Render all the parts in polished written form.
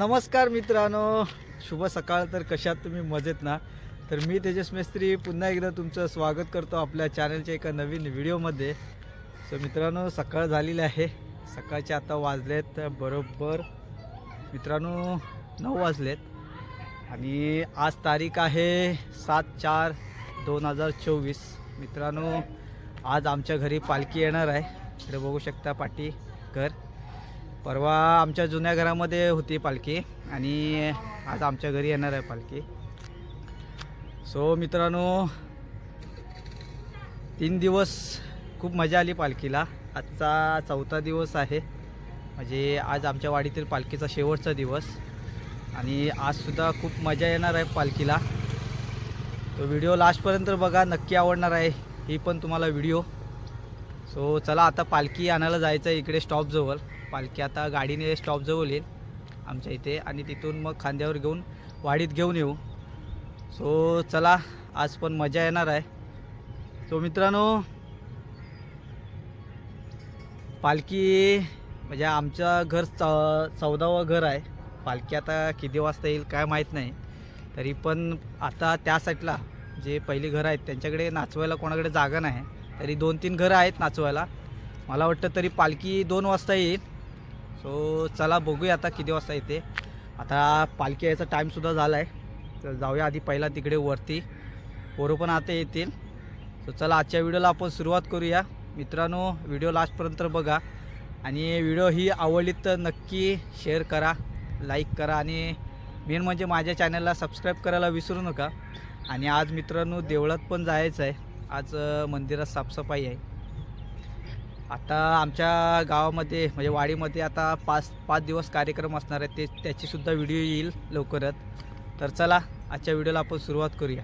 तर नमस्कार मित्रांनो, शुभ सकाळ. तर कशात तुम्ही मजेत ना? तर मी तेजस मेस्त्री पुन्हा एकदा तुमचं स्वागत करतो आपल्या चॅनलच्या एका नवीन व्हिडिओमध्ये. सो मित्रांनो, सकाळ झालेली आहे. सकाळचे आता वाजलेत बरोबर मित्रांनो 9 वाजलेत आणि आज तारीख आहे 7/4/2024. मित्रांनो, आज आमच्या घरी पालखी येणार आहे. इकडे बघू शकता पाठी घर. परवा आमच्या जुन्या घरामध्ये होती पालखी आणि आज आमच्या घरी येणार आहे पालखी. सो मित्रांनो, 3 दिवस खूप मजा आली पालखीला. आजचा 4था दिवस आहे, म्हणजे आज आमच्या वाडीतील पालखीचा शेवटचा दिवस आणि आजसुद्धा खूप मजा येणार आहे पालखीला. तो व्हिडिओ लास्टपर्यंत बघा, नक्की आवडणार आहे ही पण तुम्हाला व्हिडिओ. सो चला, आता पालखी आणायला जायचं आहे इकडे स्टॉपजवळ. पालखी आता गाडीने स्टॉपजवळ येईल आमच्या इथे आणि तिथून मग खांद्यावर घेऊन वाडीत घेऊन येऊ. सो चला, आज पण मजा येणार आहे. सो मित्रांनो, पालखी म्हणजे आमचं घर 14वं घर आहे. पालखी आता किती वाजता येईल काय माहीत नाही. तरी पण आता त्या साईडला जे पहिली घरं आहेत त्यांच्याकडे नाचवायला कोणाकडे जागा नाही. तरी 2-3 घरं आहेत नाचवायला. मला वाटतं तरी पालखी 2 वाजता येईल. सो चला बघूया आता किती वाजता येते. आता पालखी यायचा टाईमसुद्धा झाला आहे. तर जाऊया आधी पहिला तिकडे वरती. पोरं पण आता येतील. सो चला, आजच्या व्हिडिओला आपण सुरुवात करूया. मित्रांनो, व्हिडिओ लास्टपर्यंत बघा आणि व्हिडिओ ही आवडली तर नक्की शेअर करा, लाईक करा आणि मेन म्हणजे माझ्या चॅनलला सबस्क्राईब करायला विसरू नका. आणि आज मित्रांनो देवळात पण जायचं आहे. आज मंदिरात साफसफाई आहे. आता आमच्या गावामध्ये म्हणजे वाडीमध्ये आता 5 दिवस कार्यक्रम असणार आहे. त्याचीसुद्धा व्हिडिओ येईल लवकरच. तर चला, आजच्या व्हिडिओला आपण सुरुवात करूया.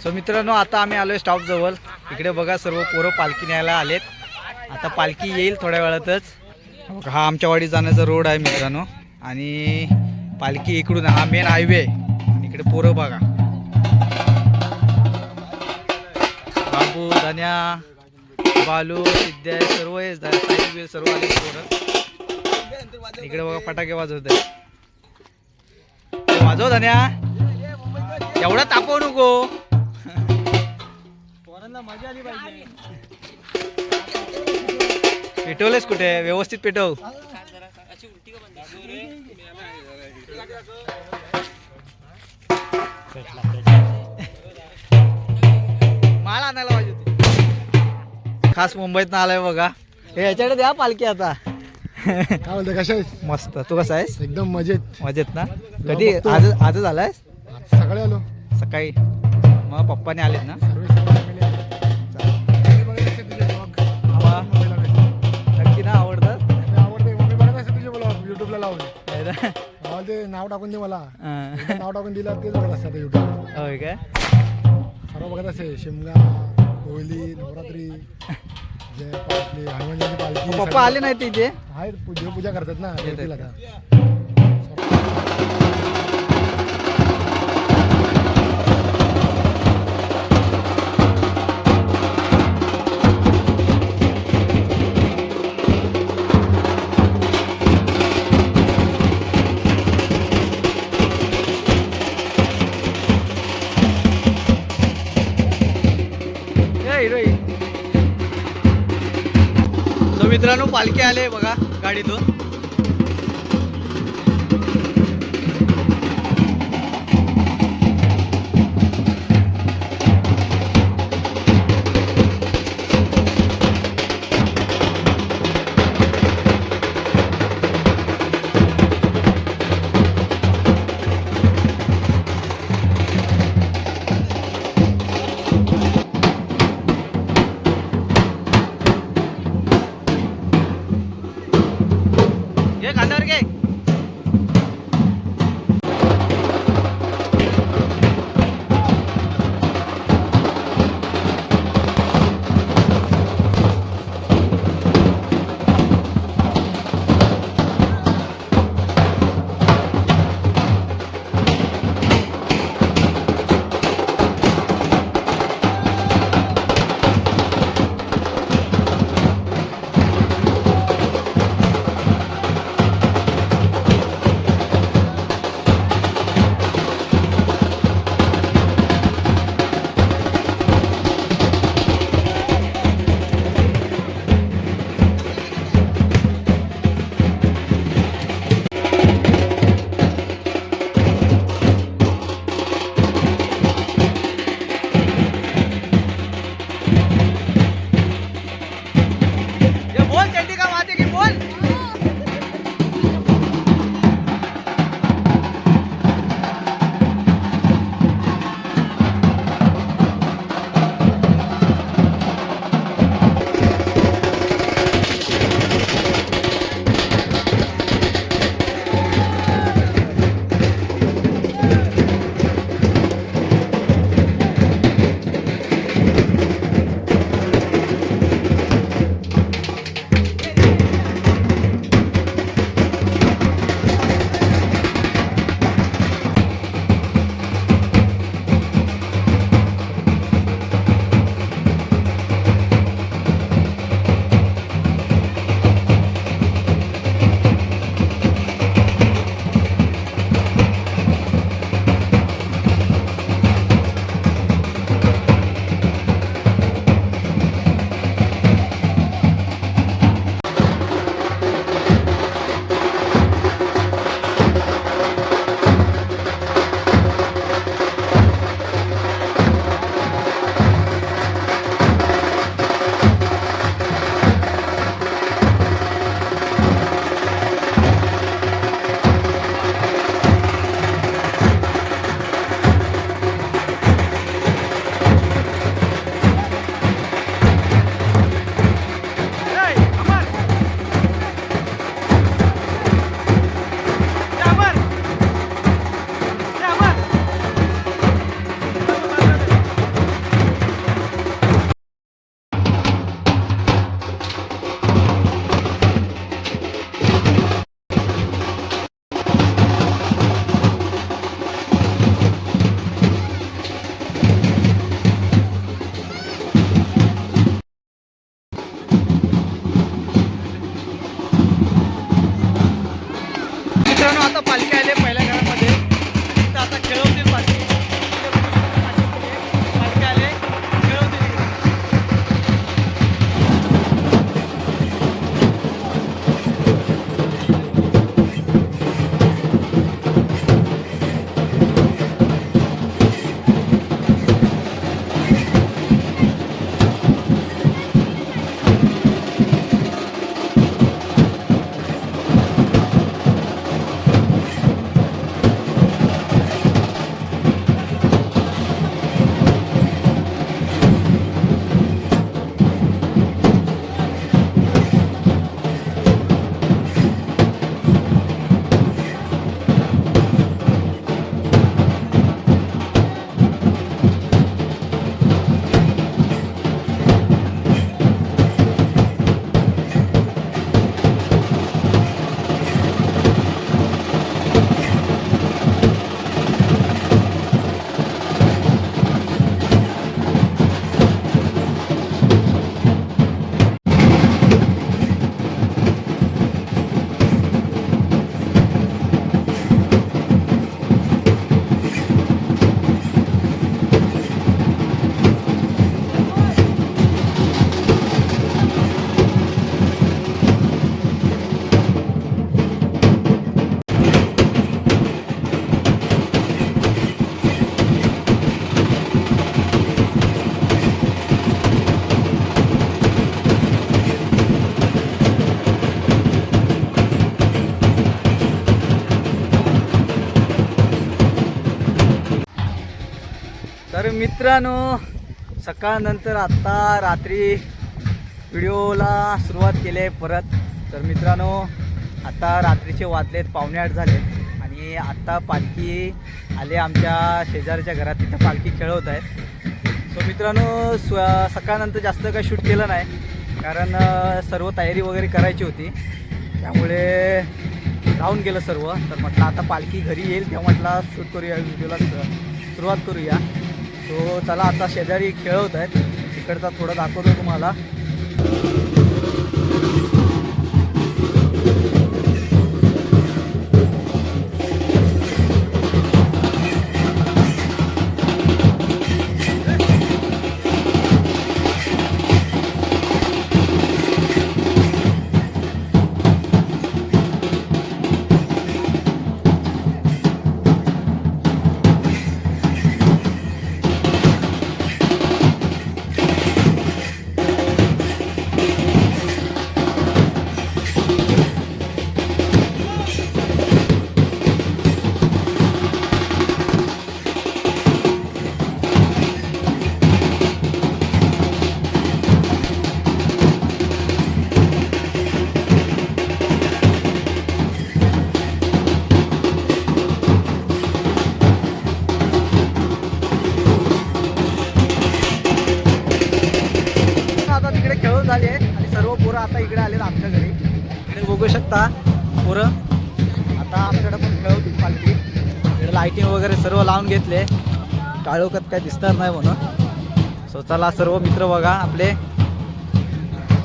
सो मित्रांनो, आता आम्ही आलो आहे स्टॉपजवळ. इकडे बघा, सर्व पोरं पालखी न्यायला आलेत. आता पालखी येईल थोड्या वेळातच. हा आमच्या वाडी जाण्याचा रोड आहे मित्रांनो आणि पालखी इकडून, हा मेन हायवे आहे. इकडे पोरं बघा, बाबू, धन्या, बालू, सिद्ध्या सर्व सर्व आले पोरं. इकडे बघा फटाके वाजवत आहे. वाजव धन्या, एवढा तापवू नको. मजा आली पाहिजे. पेटवलेस कुठे? व्यवस्थित पेटव. माळ आणायला पाहिजे होती. खास मुंबईत आलाय बघा. हे याच्याकडे द्या पालखी आता. काय बोलते, कशा आहेस? मस्त. तू कसा आहेस? एकदम मजेत. मजेत ना? कधी? आजच आलायस? सकाळी आलो. सकाळी मग पप्पाने आलेत ना? नक्की ना? आवडतात? आवडते. मम्मी बघत असते तुझे ब्लॉग युट्यूबला लावले. ते नाव टाकून दे मला. नाव टाकून दिलं तेच बघत असतात युट्यूबला. होय काय? सर्व बघत असते. शिमगा, होळी, नवरात्री, जय आपली हनुमानजीची पालखी. पप्पा आले नाही तिथे? आहेत, देवपूजा करतात ना. येतील आता. तो मित्रांनो, पालखी आले बघा गाडीतून. पालखी आले पहिल्या घरामध्ये आणि इथं आता खेळवतील पालखी. पालखी आले खेळवतील इकडे. तर मित्रांनो, सकाळनंतर आत्ता रात्री व्हिडिओला सुरुवात केली आहे परत. तर मित्रांनो, आता रात्रीचे वाजलेत 7:45 झाले आणि आत्ता पालखी आले आमच्या शेजारच्या घरात. तिथं पालखी खेळवत आहे. सो मित्रांनो, सकाळनंतर जास्त काही शूट केलं नाही कारण सर्व तयारी वगैरे करायची होती, त्यामुळे राहून गेलं सर्व. तर म्हटलं आता पालखी घरी येईल तेव्हा म्हटलं शूट करूया, व्हिडिओला सुरुवात करूया. सो चला, आता शेजारी खेळवत आहेत, तिकडचा थोडं दाखवतो तुम्हाला. झाली आहे आणि सर्व पोरं आता इकडे आलेत आमच्या घरी. इकडे बघू शकता पोरं आता आमच्याकडे पण खेळवतील पालखी. इकडे लाईटिंग वगैरे सर्व लावून घेतले, काळोखात काय दिसणार नाही म्हणून. सो चला सर्व मित्र बघा आपले.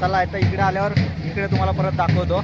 चला आता इकडे आल्यावर इकडे तुम्हाला परत दाखवतो.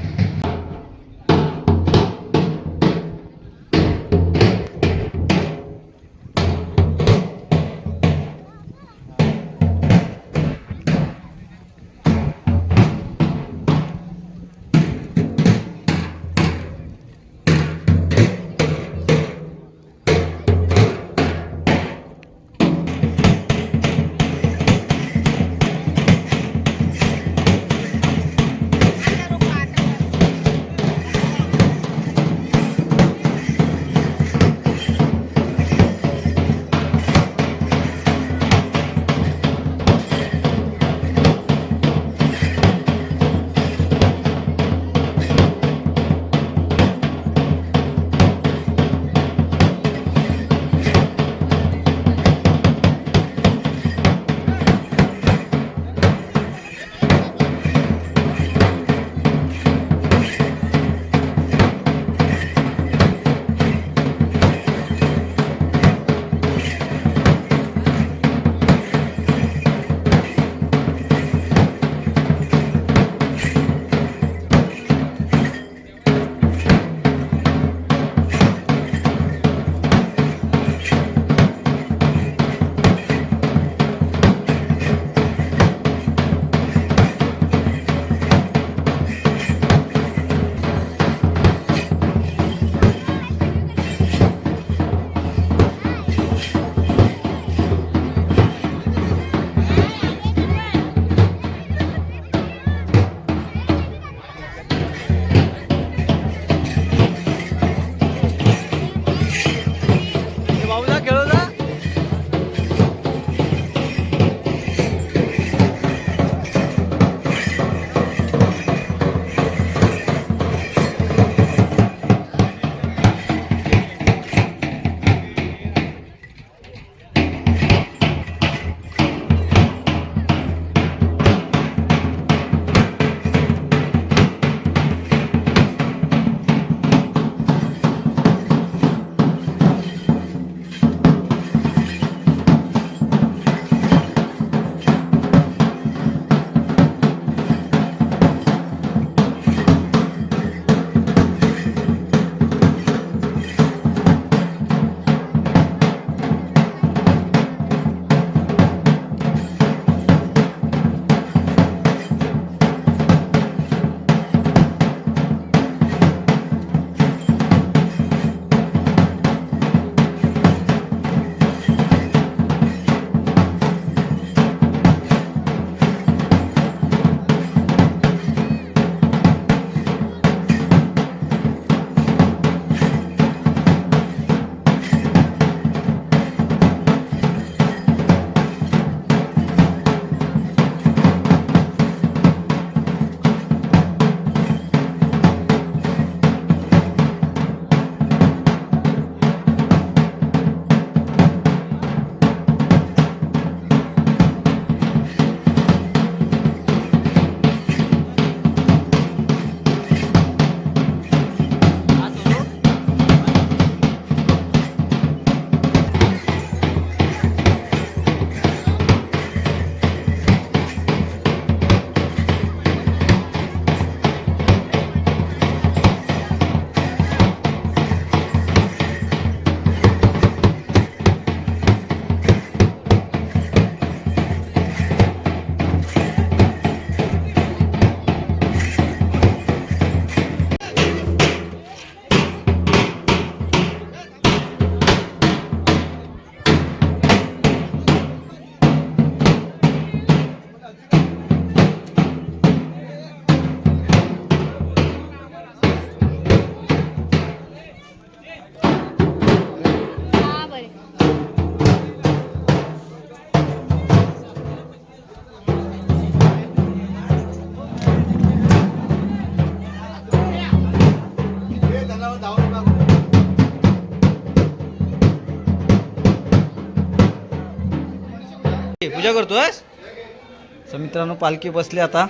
पूजा करतोयस? तर मित्रांनो पालखी बसली आता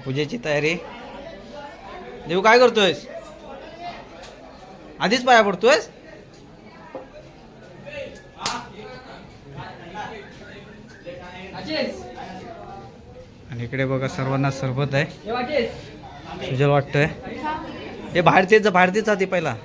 पूजेची तयारी. देऊ काय करतोयस? आधीच पाया पडतोयस? आणि इकडे बघा सर्वांना सरबत आहे. सुजल वाटतंय हे बाहेरचे जाते पहिला.